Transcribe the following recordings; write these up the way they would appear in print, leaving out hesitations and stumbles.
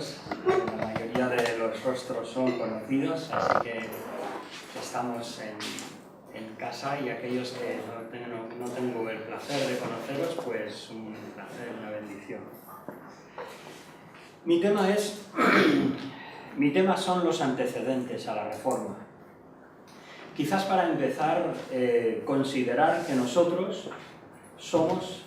todos. La mayoría de los rostros son conocidos, así que estamos en casa, y aquellos que no tengo el placer de conoceros, pues un placer, una bendición. Mi tema son los antecedentes a la Reforma. Quizás para empezar, considerar que nosotros somos...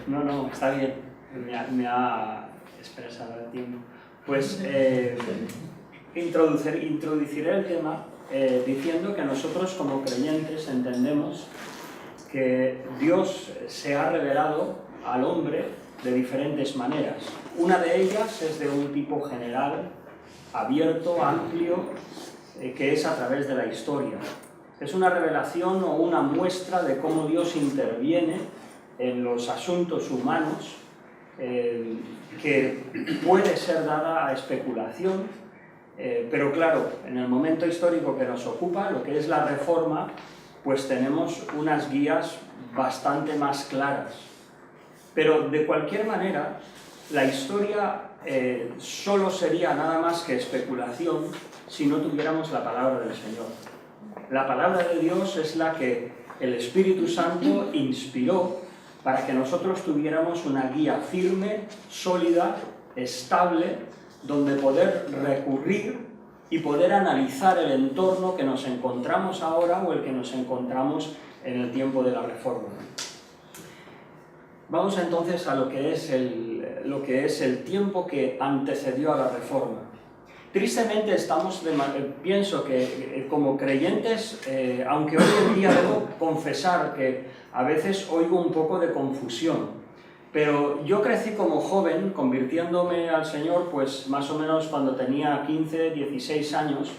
No, está bien, me ha expresado el tiempo. Pues introduciré el tema diciendo que nosotros como creyentes entendemos que Dios se ha revelado al hombre de diferentes maneras. Una de ellas es de un tipo general, abierto, amplio, que es a través de la historia. Es una revelación o una muestra de cómo Dios interviene en los asuntos humanos, que puede ser dada a especulación, pero claro, en el momento histórico que nos ocupa, lo que es la Reforma, pues tenemos unas guías bastante más claras. Pero de cualquier manera, la historia solo sería nada más que especulación si no tuviéramos la palabra del Señor. La palabra de Dios es la que el Espíritu Santo inspiró para que nosotros tuviéramos una guía firme, sólida, estable, donde poder recurrir y poder analizar el entorno que nos encontramos ahora o el que nos encontramos en el tiempo de la Reforma. Vamos entonces a lo que es el tiempo que antecedió a la Reforma. Tristemente pienso que como creyentes, aunque hoy en día debo confesar que a veces oigo un poco de confusión, pero yo crecí como joven, convirtiéndome al Señor, pues más o menos cuando tenía 15, 16 años,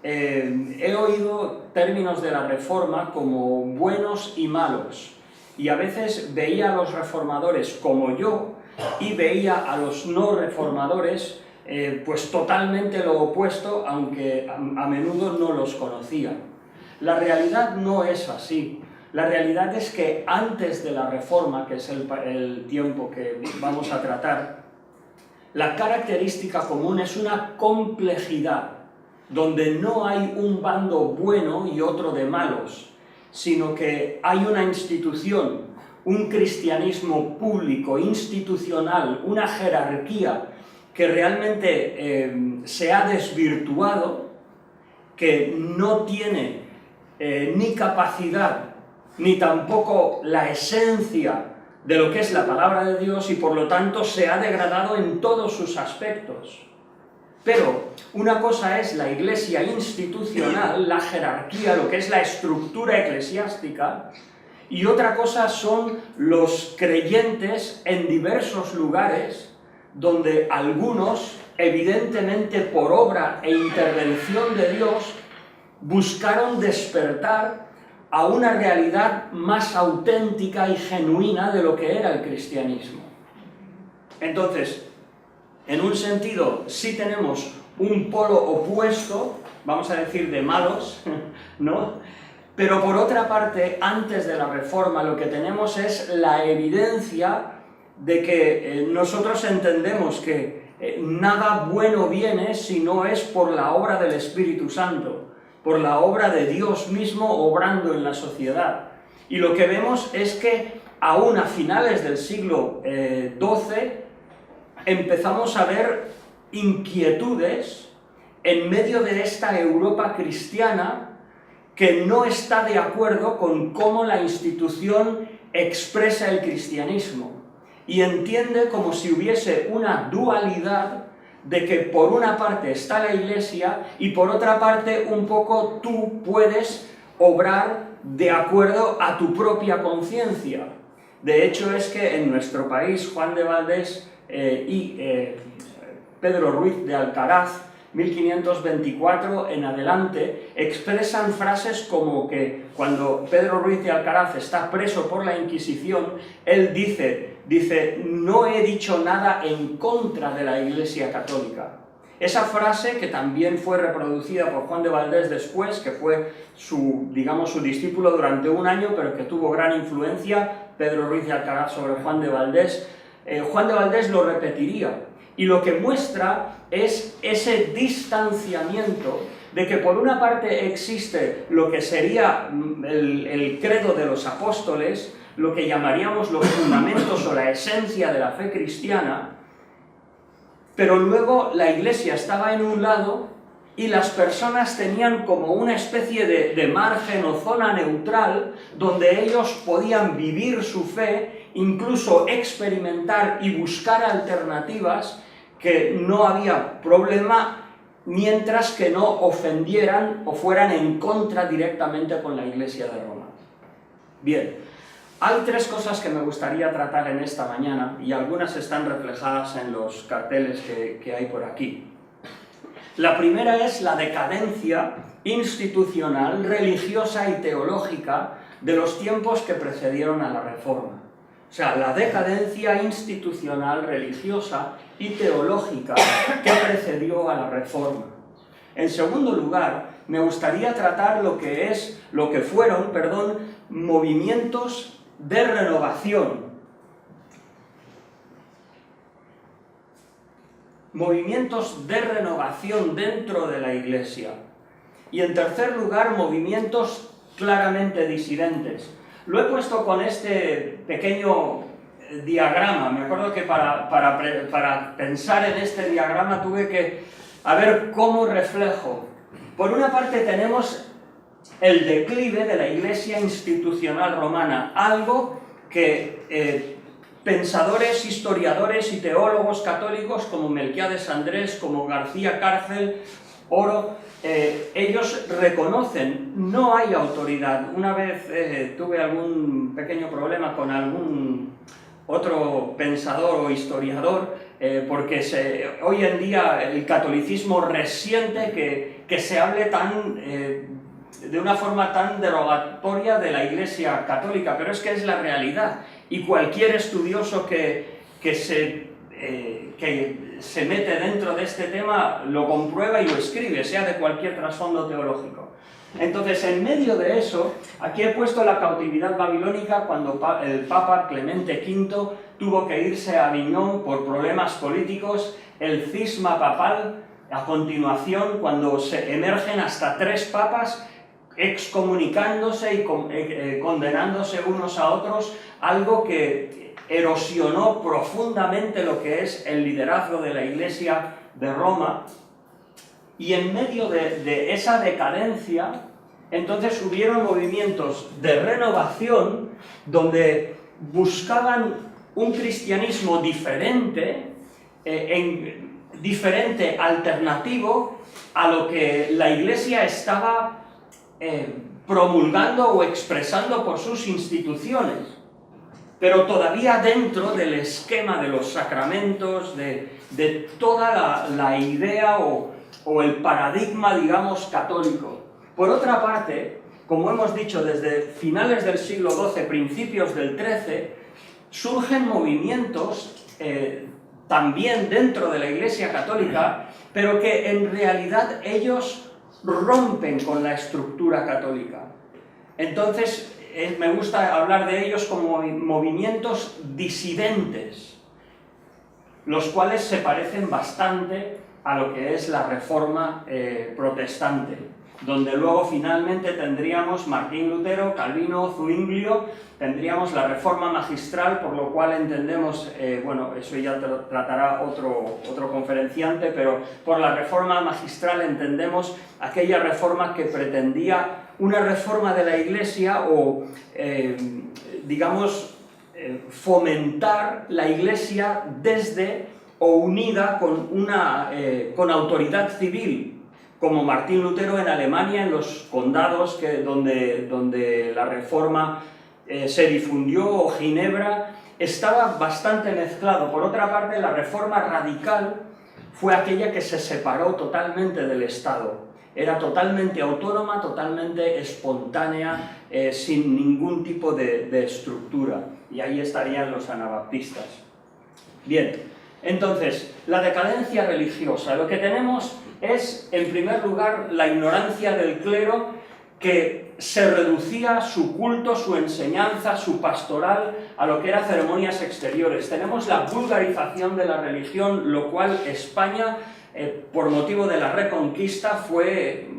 he oído términos de la Reforma como buenos y malos, y a veces veía a los reformadores como yo, y veía a los no reformadores pues totalmente lo opuesto, aunque a menudo no los conocía. La realidad no es así. La realidad es que antes de la Reforma, que es el tiempo que vamos a tratar, la característica común es una complejidad, donde no hay un bando bueno y otro de malos, sino que hay una institución, un cristianismo público, institucional, una jerarquía que realmente se ha desvirtuado, que no tiene ni capacidad ni tampoco la esencia de lo que es la palabra de Dios, y por lo tanto se ha degradado en todos sus aspectos. Pero una cosa es la iglesia institucional, la jerarquía, lo que es la estructura eclesiástica, y otra cosa son los creyentes en diversos lugares, donde algunos, evidentemente por obra e intervención de Dios, buscaron despertar a una realidad más auténtica y genuina de lo que era el cristianismo. Entonces, en un sentido, sí tenemos un polo opuesto, vamos a decir de malos, ¿no? Pero por otra parte, antes de la Reforma, lo que tenemos es la evidencia de que nosotros entendemos que nada bueno viene si no es por la obra del Espíritu Santo, por la obra de Dios mismo obrando en la sociedad. Y lo que vemos es que aún a finales del siglo XII empezamos a ver inquietudes en medio de esta Europa cristiana que no está de acuerdo con cómo la institución expresa el cristianismo, y entiende como si hubiese una dualidad de que por una parte está la Iglesia y por otra parte un poco tú puedes obrar de acuerdo a tu propia conciencia. De hecho es que en nuestro país Juan de Valdés y Pedro Ruiz de Alcaraz, 1524 en adelante, expresan frases como que cuando Pedro Ruiz de Alcaraz está preso por la Inquisición, él dice, no he dicho nada en contra de la Iglesia Católica. Esa frase, que también fue reproducida por Juan de Valdés después, que fue su discípulo durante un año, pero que tuvo gran influencia, Pedro Ruiz de Alcaraz sobre Juan de Valdés lo repetiría. Y lo que muestra es ese distanciamiento de que por una parte existe lo que sería el credo de los apóstoles, lo que llamaríamos los fundamentos o la esencia de la fe cristiana, pero luego la Iglesia estaba en un lado y las personas tenían como una especie de margen o zona neutral donde ellos podían vivir su fe, incluso experimentar y buscar alternativas, que no había problema mientras que no ofendieran o fueran en contra directamente con la Iglesia de Roma. Bien, hay tres cosas que me gustaría tratar en esta mañana y algunas están reflejadas en los carteles que hay por aquí. La primera es la decadencia institucional, religiosa y teológica de los tiempos que precedieron a la Reforma. O sea, la decadencia institucional, religiosa y teológica que precedió a la Reforma. En segundo lugar, me gustaría tratar lo que fueron movimientos de renovación. Movimientos de renovación dentro de la Iglesia. Y en tercer lugar, movimientos claramente disidentes. Lo he puesto con este pequeño diagrama. Me acuerdo que para pensar en este diagrama tuve que ver cómo reflejo. Por una parte tenemos el declive de la Iglesia institucional romana, algo que pensadores, historiadores y teólogos católicos como Melquiades Andrés, como García Cárcel, Oro, ellos reconocen, no hay autoridad. Una vez tuve algún pequeño problema con algún otro pensador o historiador, porque hoy en día el catolicismo resiente que se hable de una forma tan derogatoria de la Iglesia católica, pero es que es la realidad. Y cualquier estudioso que se mete dentro de este tema lo comprueba y lo escribe, sea de cualquier trasfondo teológico. Entonces, en medio de eso, aquí he puesto la cautividad babilónica cuando el Papa Clemente V tuvo que irse a Aviñón por problemas políticos, el cisma papal, a continuación, cuando se emergen hasta 3 papas excomunicándose y condenándose unos a otros, algo que erosionó profundamente lo que es el liderazgo de la Iglesia de Roma. Y en medio de esa decadencia, entonces hubieron movimientos de renovación donde buscaban un cristianismo diferente, alternativo a lo que la Iglesia estaba promulgando o expresando por sus instituciones, pero todavía dentro del esquema de los sacramentos, de toda la idea o el paradigma, digamos, católico. Por otra parte, como hemos dicho, desde finales del siglo XII, principios del XIII, surgen movimientos también dentro de la Iglesia católica, pero que en realidad ellos rompen con la estructura católica. Entonces, me gusta hablar de ellos como movimientos disidentes, los cuales se parecen bastante a lo que es la Reforma protestante, donde luego finalmente tendríamos Martín Lutero, Calvino, Zuinglio, tendríamos la Reforma magistral, por lo cual entendemos, bueno, eso ya tratará otro conferenciante, pero por la Reforma magistral entendemos aquella reforma que pretendía una reforma de la Iglesia o, digamos, fomentar la Iglesia desde o unida con autoridad civil, como Martín Lutero en Alemania, en los condados donde la Reforma se difundió, o Ginebra, estaba bastante mezclado. Por otra parte, la Reforma radical fue aquella que se separó totalmente del Estado. Era totalmente autónoma, totalmente espontánea, sin ningún tipo de estructura. Y ahí estarían los anabaptistas. Bien, Entonces, la decadencia religiosa, lo que tenemos es, en primer lugar, la ignorancia del clero, que se reducía su culto, su enseñanza, su pastoral a lo que eran ceremonias exteriores. Tenemos la vulgarización de la religión, lo cual España, por motivo de la Reconquista, fue,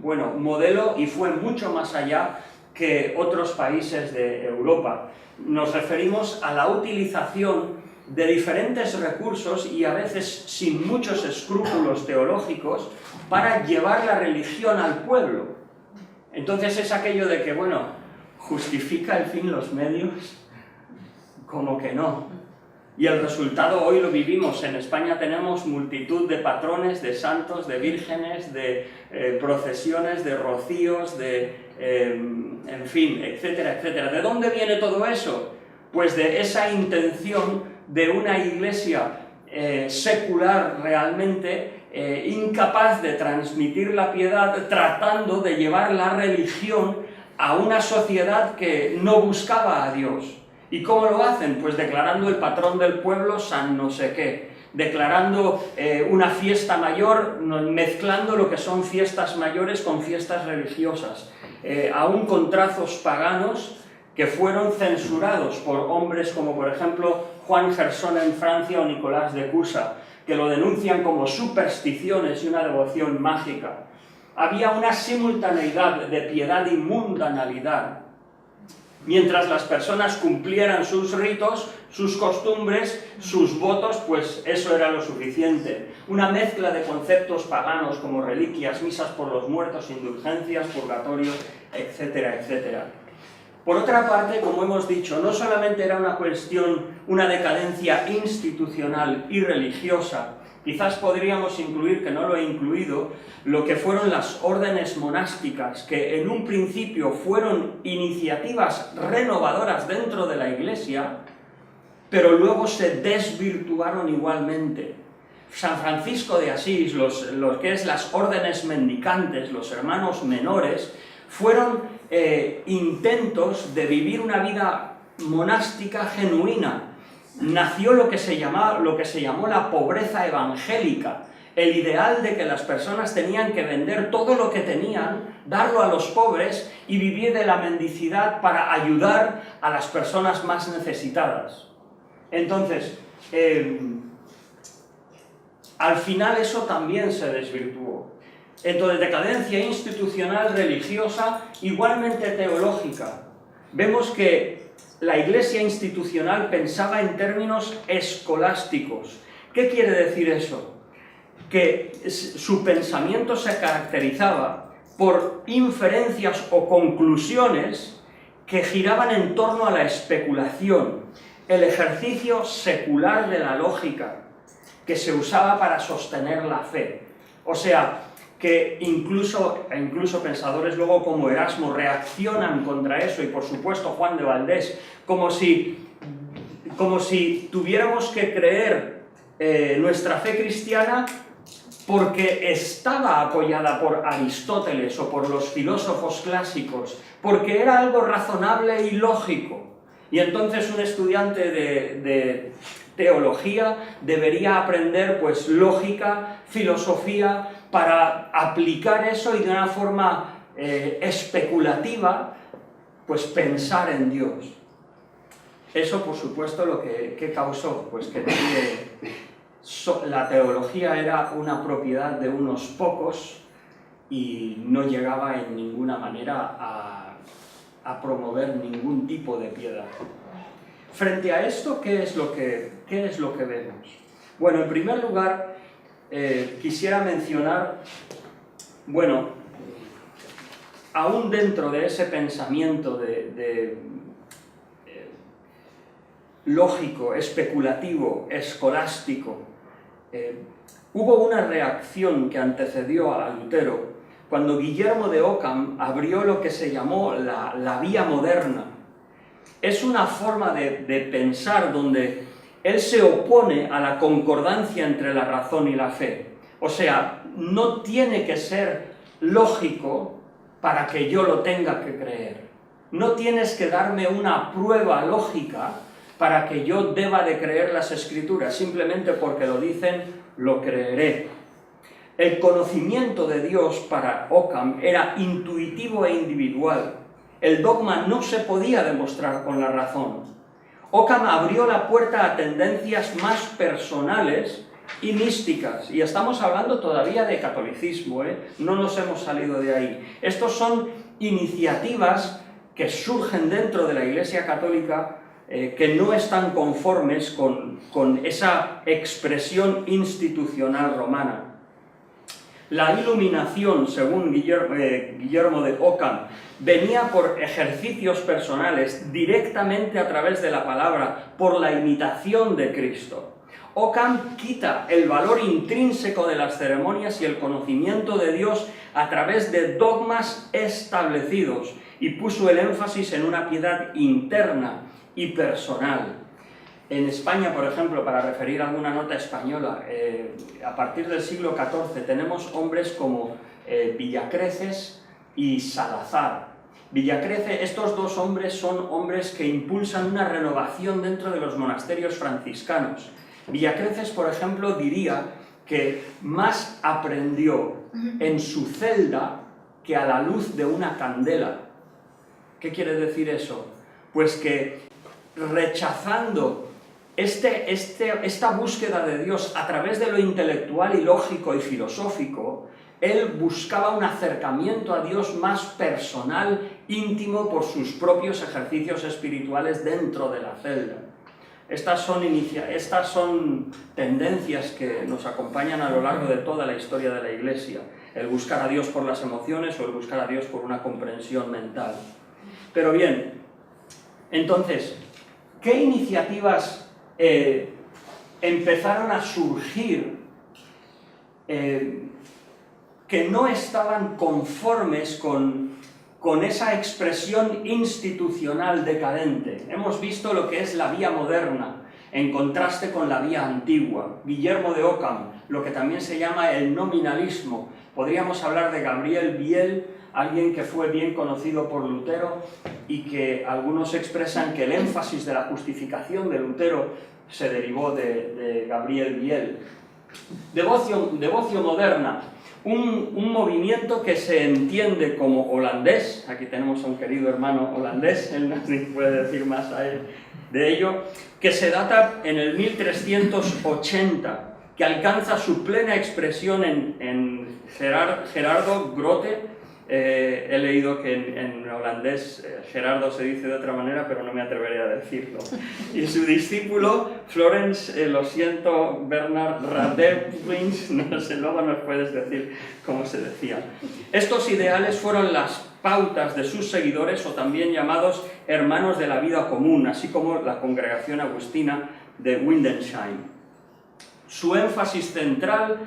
bueno, modelo y fue mucho más allá que otros países de Europa. Nos referimos a la utilización de diferentes recursos y a veces sin muchos escrúpulos teológicos para llevar la religión al pueblo. Entonces es aquello de que, bueno, ¿justifica el fin los medios? Como que no. Y el resultado hoy lo vivimos. En España tenemos multitud de patrones, de santos, de vírgenes, de procesiones, de rocíos, en fin, etcétera, etcétera. ¿De dónde viene todo eso? Pues de esa intención de una iglesia secular realmente, incapaz de transmitir la piedad, tratando de llevar la religión a una sociedad que no buscaba a Dios. ¿Y cómo lo hacen? Pues declarando el patrón del pueblo San no sé qué, declarando una fiesta mayor, mezclando lo que son fiestas mayores con fiestas religiosas, aún con trazos paganos que fueron censurados por hombres como, por ejemplo, Juan Gerson en Francia o Nicolás de Cusa, que lo denuncian como supersticiones y una devoción mágica. Había una simultaneidad de piedad y mundanalidad. Mientras las personas cumplieran sus ritos, sus costumbres, sus votos, pues eso era lo suficiente. Una mezcla de conceptos paganos como reliquias, misas por los muertos, indulgencias, purgatorio, etcétera, etcétera. Por otra parte, como hemos dicho, no solamente era una cuestión, una decadencia institucional y religiosa, quizás podríamos incluir, que no lo he incluido, lo que fueron las órdenes monásticas, que en un principio fueron iniciativas renovadoras dentro de la Iglesia, pero luego se desvirtuaron igualmente. San Francisco de Asís, lo que es las órdenes mendicantes, los hermanos menores, fueron intentos de vivir una vida monástica genuina. Nació lo que se llamó la pobreza evangélica, el ideal de que las personas tenían que vender todo lo que tenían, darlo a los pobres y vivir de la mendicidad para ayudar a las personas más necesitadas. Entonces, al final eso también se desvirtuó. Entonces, decadencia institucional, religiosa, igualmente teológica. Vemos que la Iglesia institucional pensaba en términos escolásticos. ¿Qué quiere decir eso? Que su pensamiento se caracterizaba por inferencias o conclusiones que giraban en torno a la especulación, el ejercicio secular de la lógica, que se usaba para sostener la fe. O sea, que incluso pensadores luego como Erasmo reaccionan contra eso, y por supuesto Juan de Valdés, como si tuviéramos que creer nuestra fe cristiana porque estaba apoyada por Aristóteles o por los filósofos clásicos, porque era algo razonable y lógico. Y entonces un estudiante de teología debería aprender pues lógica, filosofía, para aplicar eso y de una forma especulativa, pues pensar en Dios. Eso, por supuesto, lo que causó, pues que la teología era una propiedad de unos pocos y no llegaba en ninguna manera a promover ningún tipo de piedad. Frente a esto, ¿qué es lo que vemos? Bueno, en primer lugar, quisiera mencionar, bueno, aún dentro de ese pensamiento lógico, especulativo, escolástico, hubo una reacción que antecedió a Lutero cuando Guillermo de Ockham abrió lo que se llamó la vía moderna. Es una forma de pensar donde él se opone a la concordancia entre la razón y la fe. O sea, no tiene que ser lógico para que yo lo tenga que creer. No tienes que darme una prueba lógica para que yo deba de creer las Escrituras, simplemente porque lo dicen, lo creeré. El conocimiento de Dios para Occam era intuitivo e individual. El dogma no se podía demostrar con la razón. Occam abrió la puerta a tendencias más personales y místicas, y estamos hablando todavía de catolicismo, no nos hemos salido de ahí. Estos son iniciativas que surgen dentro de la Iglesia Católica que no están conformes con esa expresión institucional romana. La iluminación, según Guillermo de Occam, venía por ejercicios personales, directamente a través de la palabra, por la imitación de Cristo. Occam quita el valor intrínseco de las ceremonias y el conocimiento de Dios a través de dogmas establecidos y puso el énfasis en una piedad interna y personal. En España, por ejemplo, para referir a alguna nota española, a partir del siglo XIV tenemos hombres como Villacreces y Salazar. Villacreces, estos dos hombres son hombres que impulsan una renovación dentro de los monasterios franciscanos. Villacreces, por ejemplo, diría que más aprendió en su celda que a la luz de una candela. ¿Qué quiere decir eso? Pues que rechazando esta búsqueda de Dios a través de lo intelectual y lógico y filosófico, él buscaba un acercamiento a Dios más personal, íntimo, por sus propios ejercicios espirituales dentro de la celda. Estas son tendencias que nos acompañan a lo largo de toda la historia de la Iglesia, el buscar a Dios por las emociones o el buscar a Dios por una comprensión mental. Pero bien, entonces, ¿qué iniciativas empezaron a surgir que no estaban conformes con esa expresión institucional decadente? Hemos visto lo que es la vía moderna, en contraste con la vía antigua. Guillermo de Occam, lo que también se llama el nominalismo. Podríamos hablar de Gabriel Biel, alguien que fue bien conocido por Lutero y que algunos expresan que el énfasis de la justificación de Lutero se derivó de Gabriel Biel. Devoción moderna, un movimiento que se entiende como holandés. Aquí tenemos a un querido hermano holandés, él nos puede decir más a él de ello, que se data en el 1380, que alcanza su plena expresión en Gerardo Grote. He leído que en holandés Gerardo se dice de otra manera, pero no me atreveré a decirlo. Y su discípulo, Florence, lo siento, Bernard Radevrins, no sé, luego nos puedes decir cómo se decía. Estos ideales fueron las pautas de sus seguidores, o también llamados hermanos de la vida común, así como la congregación agustina de Windesheim. Su énfasis central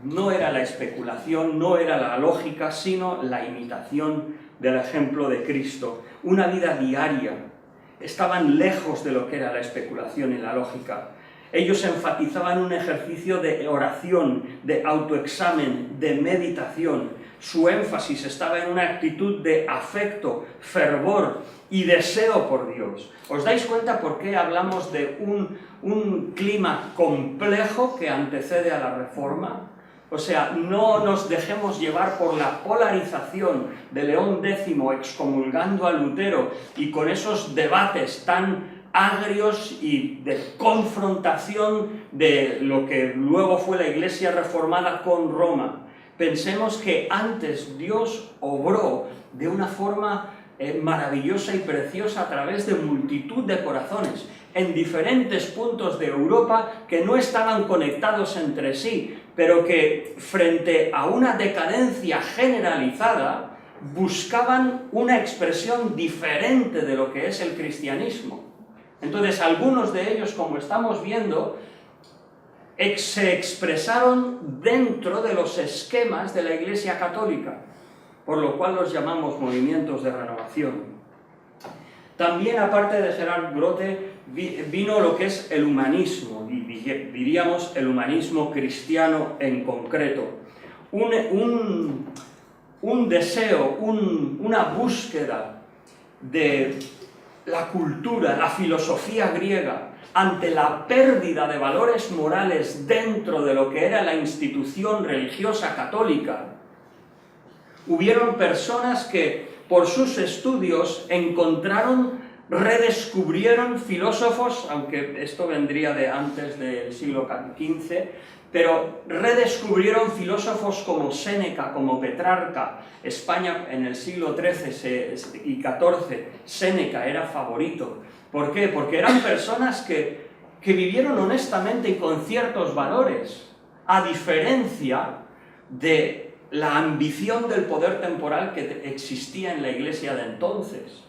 no era la especulación, no era la lógica, sino la imitación del ejemplo de Cristo. Una vida diaria. Estaban lejos de lo que era la especulación y la lógica. Ellos enfatizaban un ejercicio de oración, de autoexamen, de meditación. Su énfasis estaba en una actitud de afecto, fervor y deseo por Dios. ¿Os dais cuenta por qué hablamos de un clima complejo que antecede a la Reforma? O sea, no nos dejemos llevar por la polarización de León X excomulgando a Lutero y con esos debates tan agrios y de confrontación de lo que luego fue la Iglesia reformada con Roma. Pensemos que antes Dios obró de una forma maravillosa y preciosa a través de multitud de corazones en diferentes puntos de Europa que no estaban conectados entre sí, pero que frente a una decadencia generalizada buscaban una expresión diferente de lo que es el cristianismo. Entonces, algunos de ellos, como estamos viendo, se expresaron dentro de los esquemas de la Iglesia Católica, por lo cual los llamamos movimientos de renovación. También, aparte de Gerard Grote, vino lo que es el humanismo, diríamos el humanismo cristiano en concreto. Un deseo, una búsqueda de la cultura, la filosofía griega, ante la pérdida de valores morales dentro de lo que era la institución religiosa católica, hubieron personas que por sus estudios redescubrieron filósofos, aunque esto vendría de antes del siglo XV, pero redescubrieron filósofos como Séneca, como Petrarca. España en el siglo XIII y XIV, Séneca era favorito. ¿Por qué? Porque eran personas que vivieron honestamente y con ciertos valores, a diferencia de la ambición del poder temporal que existía en la Iglesia de entonces.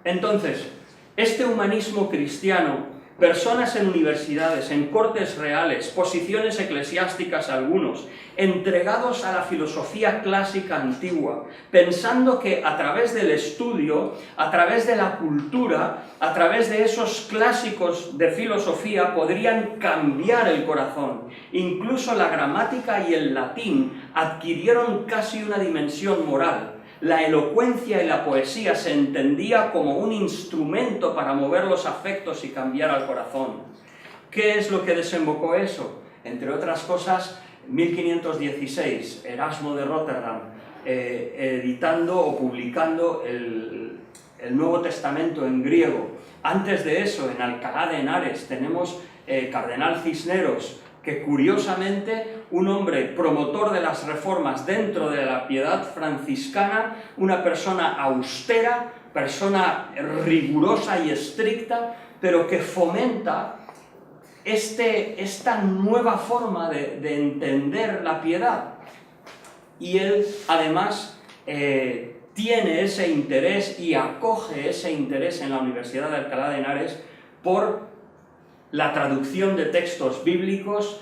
Entonces, este humanismo cristiano, personas en universidades, en cortes reales, posiciones eclesiásticas algunos, entregados a la filosofía clásica antigua, pensando que a través del estudio, a través de la cultura, a través de esos clásicos de filosofía podrían cambiar el corazón. Incluso la gramática y el latín adquirieron casi una dimensión moral. La elocuencia y la poesía se entendía como un instrumento para mover los afectos y cambiar al corazón. ¿Qué es lo que desembocó eso? Entre otras cosas, 1516, Erasmo de Rotterdam, editando o publicando el Nuevo Testamento en griego. Antes de eso, en Alcalá de Henares, tenemos Cardenal Cisneros, que curiosamente un hombre promotor de las reformas dentro de la piedad franciscana, una persona austera, persona rigurosa y estricta, pero que fomenta esta nueva forma de entender la piedad. Y él además tiene ese interés y acoge ese interés en la Universidad de Alcalá de Henares por la traducción de textos bíblicos,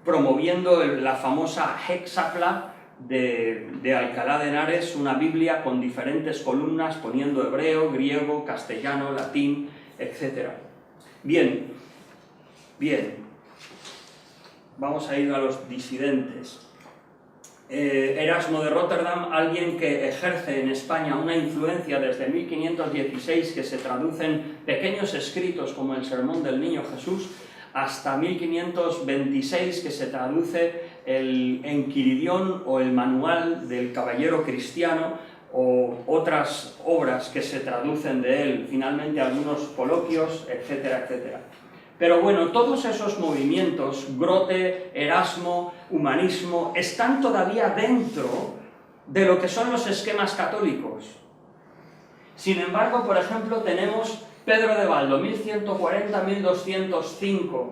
promoviendo la famosa Hexapla de Alcalá de Henares, una Biblia con diferentes columnas, poniendo hebreo, griego, castellano, latín, etc. Bien, vamos a ir a los disidentes. Erasmo de Rotterdam, alguien que ejerce en España una influencia desde 1516, que se traduce en pequeños escritos como el Sermón del Niño Jesús, hasta 1526, que se traduce el Enquiridión o el Manual del Caballero Cristiano, o otras obras que se traducen de él, finalmente algunos coloquios, etcétera, etcétera. Pero bueno, todos esos movimientos, Grote, Erasmo, humanismo, están todavía dentro de lo que son los esquemas católicos. Sin embargo, por ejemplo, tenemos Pedro de Baldo, 1140-1205.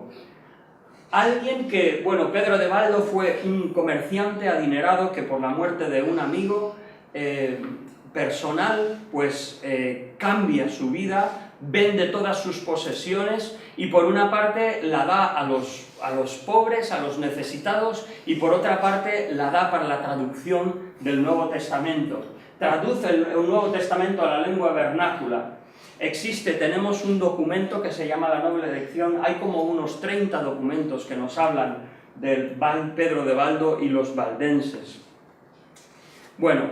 Alguien que, bueno, Pedro de Baldo fue un comerciante adinerado que por la muerte de un amigo personal, pues cambia su vida, vende todas sus posesiones y por una parte la da a los pobres, a los necesitados, y por otra parte la da para la traducción del Nuevo Testamento. Traduce el Nuevo Testamento a la lengua vernácula. Tenemos un documento que se llama La Noble Elección. Hay como unos 30 documentos que nos hablan del Pedro de Baldo y los valdenses. Bueno,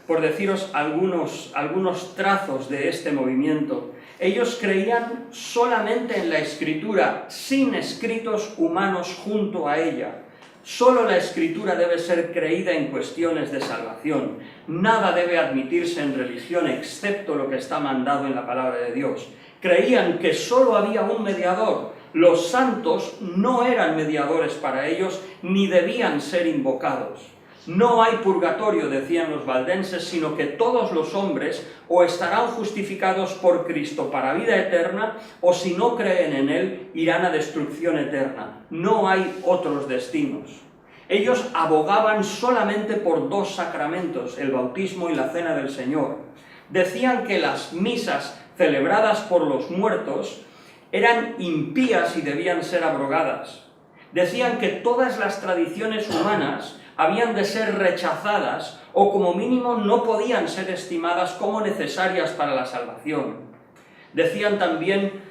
por deciros algunos trazos de este movimiento. Ellos creían solamente en la escritura, sin escritos humanos junto a ella. Solo la escritura debe ser creída en cuestiones de salvación. Nada debe admitirse en religión excepto lo que está mandado en la palabra de Dios. Creían que solo había un mediador. Los santos no eran mediadores para ellos, ni debían ser invocados. No hay purgatorio, decían los valdenses, sino que todos los hombres o estarán justificados por Cristo para vida eterna, o si no creen en Él, irán a destrucción eterna. No hay otros destinos. Ellos abogaban solamente por dos sacramentos, el bautismo y la cena del Señor. Decían que las misas celebradas por los muertos eran impías y debían ser abrogadas. Decían que todas las tradiciones humanas habían de ser rechazadas o como mínimo no podían ser estimadas como necesarias para la salvación. Decían también,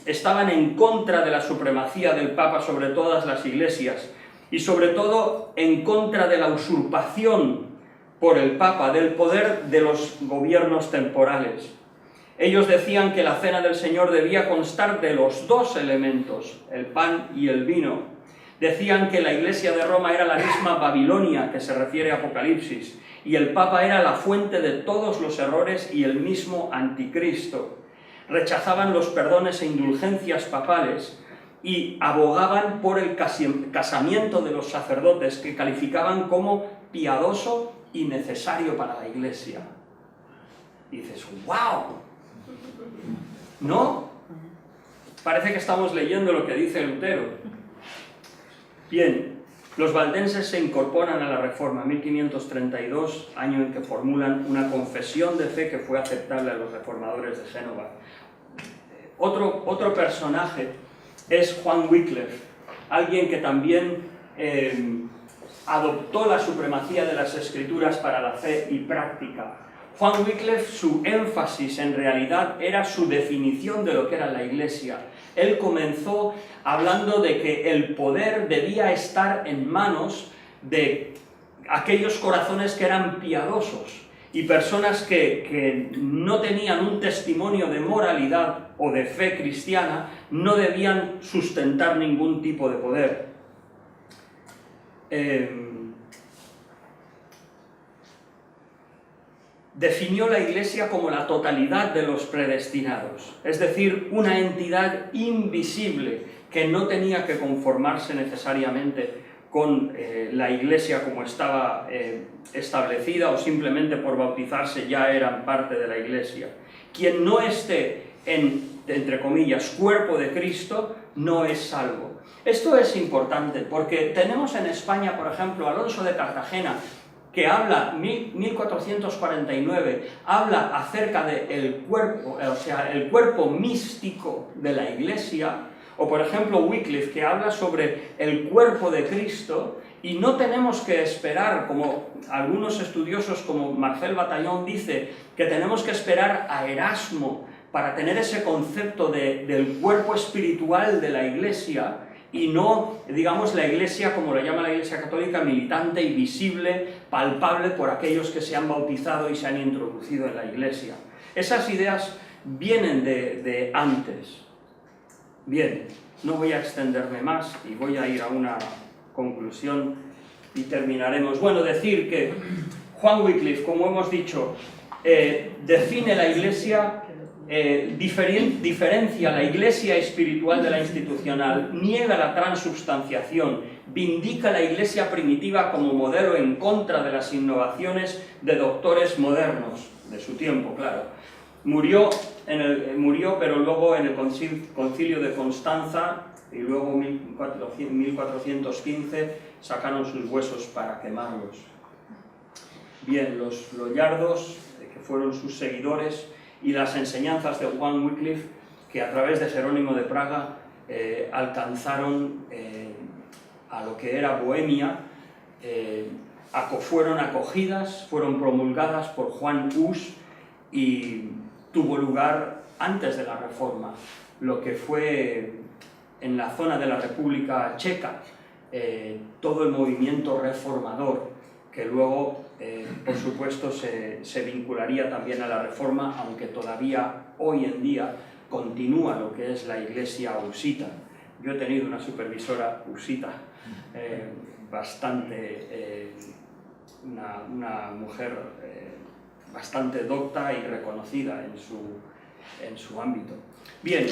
estaban en contra de la supremacía del Papa sobre todas las iglesias y sobre todo en contra de la usurpación por el Papa del poder de los gobiernos temporales. Ellos decían que la cena del Señor debía constar de los dos elementos, el pan y el vino. Decían que la Iglesia de Roma era la misma Babilonia que se refiere a Apocalipsis, y el Papa era la fuente de todos los errores y el mismo anticristo. Rechazaban los perdones e indulgencias papales y abogaban por el casamiento de los sacerdotes, que calificaban como piadoso y necesario para la Iglesia. Y dices, ¡wow! ¿No? Parece que estamos leyendo lo que dice Lutero. Bien, los valdenses se incorporan a la Reforma, 1532, año en que formulan una confesión de fe que fue aceptable a los reformadores de Génova. Otro personaje es Juan Wycliffe, alguien que también adoptó la supremacía de las Escrituras para la fe y práctica. Juan Wycliffe, su énfasis en realidad era su definición de lo que era la Iglesia. Él comenzó hablando de que el poder debía estar en manos de aquellos corazones que eran piadosos, y personas que no tenían un testimonio de moralidad o de fe cristiana no debían sustentar ningún tipo de poder. Definió la Iglesia como la totalidad de los predestinados, es decir, una entidad invisible que no tenía que conformarse necesariamente con la Iglesia como estaba establecida, o simplemente por bautizarse ya eran parte de la Iglesia. Quien no esté en, entre comillas, cuerpo de Cristo, no es salvo. Esto es importante porque tenemos en España, por ejemplo, Alonso de Cartagena, que habla, 1449, habla acerca del cuerpo, o sea, el cuerpo místico de la Iglesia, o por ejemplo Wycliffe, que habla sobre el cuerpo de Cristo, y no tenemos que esperar, como algunos estudiosos como Marcel Batallón dice, que tenemos que esperar a Erasmo para tener ese concepto del cuerpo espiritual de la Iglesia, y no, digamos, la Iglesia, como lo llama la Iglesia Católica, militante y visible, palpable por aquellos que se han bautizado y se han introducido en la Iglesia. Esas ideas vienen de antes. Bien, no voy a extenderme más y voy a ir a una conclusión y terminaremos. Bueno, decir que Juan Wycliffe, como hemos dicho, define la Iglesia, diferencia la Iglesia espiritual de la institucional, niega la transubstanciación, vindica la Iglesia primitiva como modelo en contra de las innovaciones de doctores modernos, de su tiempo, claro. Murió, pero luego en el concilio de Constanza, y luego en 1415 sacaron sus huesos para quemarlos. Bien, los loyardos, que fueron sus seguidores, y las enseñanzas de Juan Wycliffe, que a través de Jerónimo de Praga alcanzaron a lo que era Bohemia, fueron acogidas, fueron promulgadas por Juan Hus, y tuvo lugar antes de la Reforma, lo que fue en la zona de la República Checa, todo el movimiento reformador, que luego, por supuesto, se vincularía también a la Reforma, aunque todavía hoy en día continúa lo que es la Iglesia husita. Yo he tenido una supervisora husita, una mujer bastante docta y reconocida en su ámbito. Bien,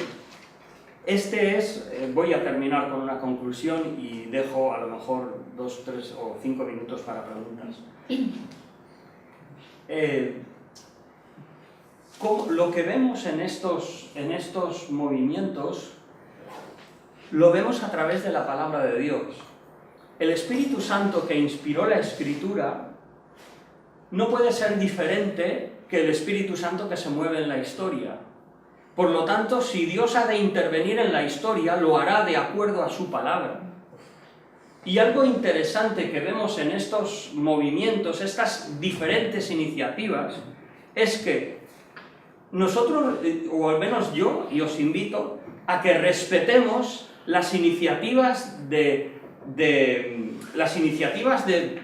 voy a terminar con una conclusión y dejo a lo mejor 2, 3 o 5 minutos para preguntas. Lo que vemos en estos movimientos, lo vemos a través de la palabra de Dios. El Espíritu Santo que inspiró la Escritura no puede ser diferente que el Espíritu Santo que se mueve en la historia. Por lo tanto, si Dios ha de intervenir en la historia, lo hará de acuerdo a su palabra. Y algo interesante que vemos en estos movimientos, estas diferentes iniciativas, es que nosotros, o al menos yo, y os invito, a que respetemos las iniciativas de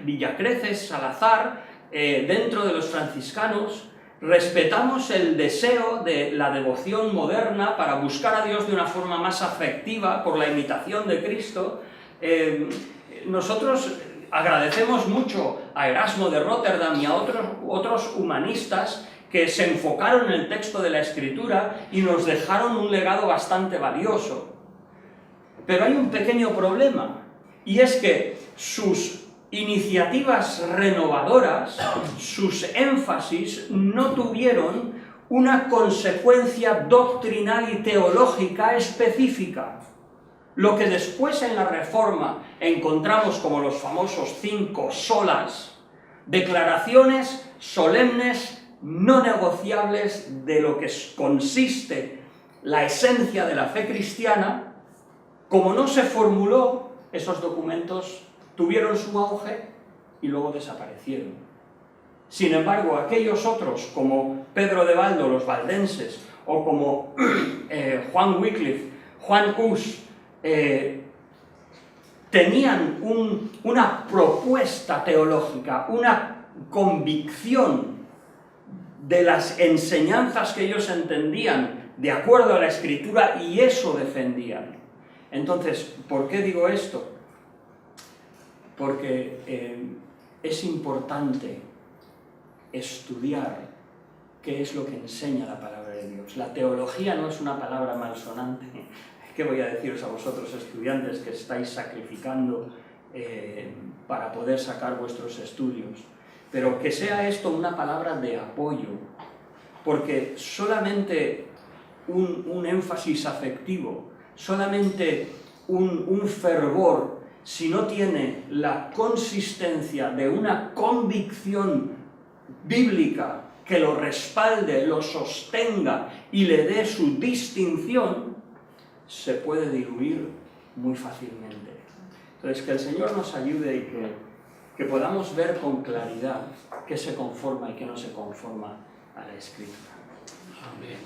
Villacreces, Salazar, dentro de los franciscanos respetamos el deseo de la devoción moderna para buscar a Dios de una forma más afectiva por la imitación de Cristo. Nosotros agradecemos mucho a Erasmo de Rotterdam y a otros humanistas que se enfocaron en el texto de la Escritura y nos dejaron un legado bastante valioso. Pero hay un pequeño problema, y es que sus iniciativas renovadoras, sus énfasis, no tuvieron una consecuencia doctrinal y teológica específica. Lo que después en la Reforma encontramos como los famosos 5 solas, declaraciones solemnes no negociables de lo que consiste la esencia de la fe cristiana. Como no se formuló, esos documentos tuvieron su auge y luego desaparecieron. Sin embargo, aquellos otros, como Pedro de Baldo, los valdenses, o como Juan Wycliffe, Juan Hus, tenían una propuesta teológica, una convicción de las enseñanzas que ellos entendían de acuerdo a la Escritura, y eso defendían. Entonces, ¿por qué digo esto? Porque es importante estudiar qué es lo que enseña la palabra de Dios. La teología no es una palabra malsonante. ¿Qué voy a deciros a vosotros, estudiantes, que estáis sacrificando para poder sacar vuestros estudios? Pero que sea esto una palabra de apoyo, porque solamente un énfasis afectivo, solamente un fervor, si no tiene la consistencia de una convicción bíblica que lo respalde, lo sostenga y le dé su distinción, se puede diluir muy fácilmente. Entonces, que el Señor nos ayude y que podamos ver con claridad qué se conforma y qué no se conforma a la Escritura. Amén.